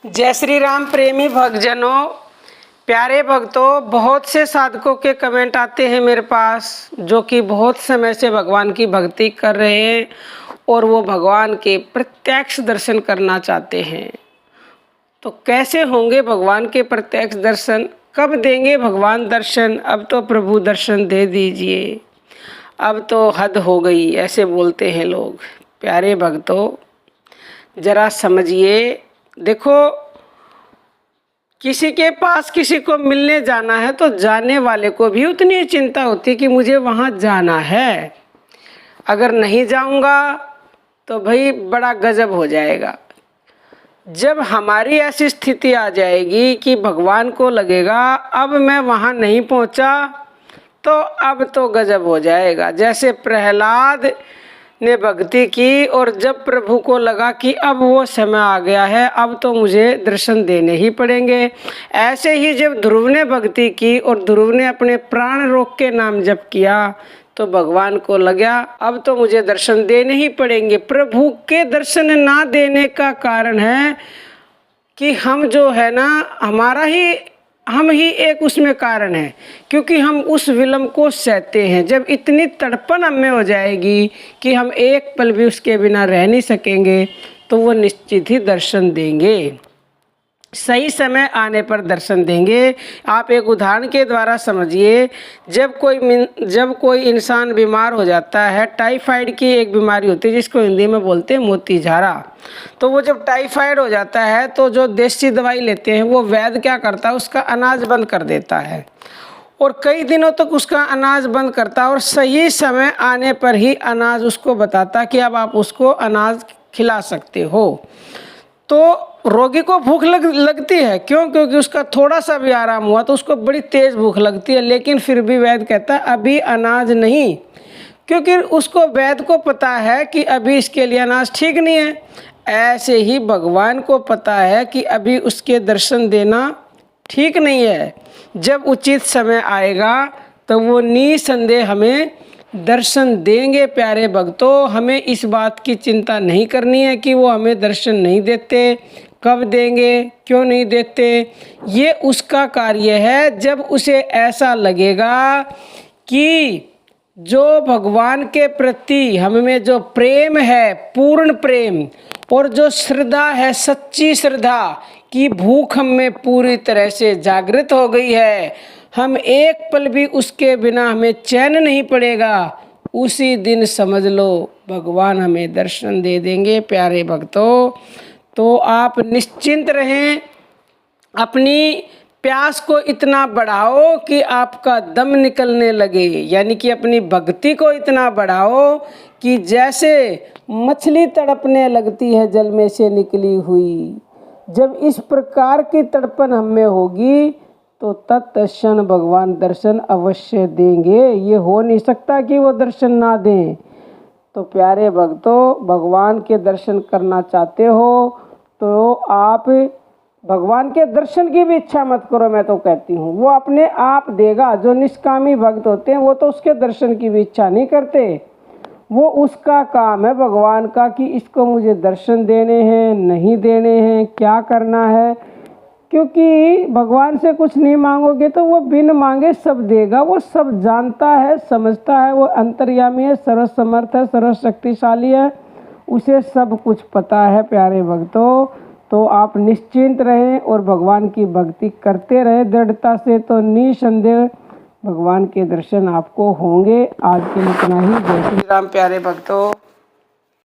जय श्री राम प्रेमी भक्तजनों, प्यारे भक्तों, बहुत से साधकों के कमेंट आते हैं मेरे पास जो कि बहुत समय से भगवान की भक्ति कर रहे हैं और वो भगवान के प्रत्यक्ष दर्शन करना चाहते हैं। तो कैसे होंगे भगवान के प्रत्यक्ष दर्शन? कब देंगे भगवान दर्शन? अब तो प्रभु दर्शन दे दीजिए, अब तो हद हो गई, ऐसे बोलते हैं लोग। प्यारे भक्तों, ज़रा समझिए। देखो, किसी के पास किसी को मिलने जाना है तो जाने वाले को भी उतनी चिंता होती है कि मुझे वहाँ जाना है, अगर नहीं जाऊँगा तो भाई बड़ा गजब हो जाएगा। जब हमारी ऐसी स्थिति आ जाएगी कि भगवान को लगेगा अब मैं वहाँ नहीं पहुँचा तो अब तो गजब हो जाएगा। जैसे प्रहलाद ने भक्ति की और जब प्रभु को लगा कि अब वो समय आ गया है, अब तो मुझे दर्शन देने ही पड़ेंगे। ऐसे ही जब ध्रुव ने भक्ति की और ध्रुव ने अपने प्राण रोक के नाम जप किया तो भगवान को लगा अब तो मुझे दर्शन देने ही पड़ेंगे। प्रभु के दर्शन ना देने का कारण है कि हम जो है ना, हम ही एक उसमें कारण है, क्योंकि हम उस विलंब को सहते हैं। जब इतनी तड़पन हमें हो जाएगी कि हम एक पल भी उसके बिना रह नहीं सकेंगे तो वो निश्चित ही दर्शन देंगे, सही समय आने पर दर्शन देंगे। आप एक उदाहरण के द्वारा समझिए। जब कोई इंसान बीमार हो जाता है, टाइफाइड की एक बीमारी होती है जिसको हिंदी में बोलते हैं मोती झारा। तो वो जब टाइफाइड हो जाता है तो जो देसी दवाई लेते हैं वो वैद्य क्या करता है, उसका अनाज बंद कर देता है और कई दिनों तक उसका अनाज बंद करता है और सही समय आने पर ही अनाज उसको बताता कि अब आप उसको अनाज खिला सकते हो। तो रोगी को भूख लगती है, क्यों? क्योंकि उसका थोड़ा सा भी आराम हुआ तो उसको बड़ी तेज़ भूख लगती है, लेकिन फिर भी वैद्य कहता है अभी अनाज नहीं, क्योंकि उसको वैद्य को पता है कि अभी इसके लिए अनाज ठीक नहीं है। ऐसे ही भगवान को पता है कि अभी उसके दर्शन देना ठीक नहीं है। जब उचित समय आएगा तो वो निसंदेह हमें दर्शन देंगे। प्यारे भक्तों, हमें इस बात की चिंता नहीं करनी है कि वो हमें दर्शन नहीं देते। कब देंगे, क्यों नहीं देते, ये उसका कार्य है। जब उसे ऐसा लगेगा कि जो भगवान के प्रति हमें जो प्रेम है, पूर्ण प्रेम, और जो श्रद्धा है, सच्ची श्रद्धा की भूख हमें पूरी तरह से जागृत हो गई है, हम एक पल भी उसके बिना हमें चैन नहीं पड़ेगा, उसी दिन समझ लो भगवान हमें दर्शन दे देंगे। प्यारे भक्तों, तो आप निश्चिंत रहें, अपनी प्यास को इतना बढ़ाओ कि आपका दम निकलने लगे, यानी कि अपनी भक्ति को इतना बढ़ाओ कि जैसे मछली तड़पने लगती है जल में से निकली हुई। जब इस प्रकार की तड़पन हमें होगी तो तत्क्षण भगवान दर्शन अवश्य देंगे। ये हो नहीं सकता कि वो दर्शन ना दें। तो प्यारे भक्तों, भगवान के दर्शन करना चाहते हो तो आप भगवान के दर्शन की भी इच्छा मत करो। मैं तो कहती हूँ वो अपने आप देगा। जो निष्कामी भक्त होते हैं वो तो उसके दर्शन की भी इच्छा नहीं करते, वो उसका काम है भगवान का कि इसको मुझे दर्शन देने हैं, नहीं देने हैं, क्या करना है। क्योंकि भगवान से कुछ नहीं मांगोगे तो वो बिन मांगे सब देगा। वो सब जानता है, समझता है, वो अंतर्यामी है, सर्वसमर्थ है, सर्वशक्तिशाली है, उसे सब कुछ पता है। प्यारे भक्तों, तो आप निश्चिंत रहें और भगवान की भक्ति करते रहें दृढ़ता से, तो निसंदेह भगवान के दर्शन आपको होंगे। आज के लिए इतना ही। जय श्री राम प्यारे भक्तों।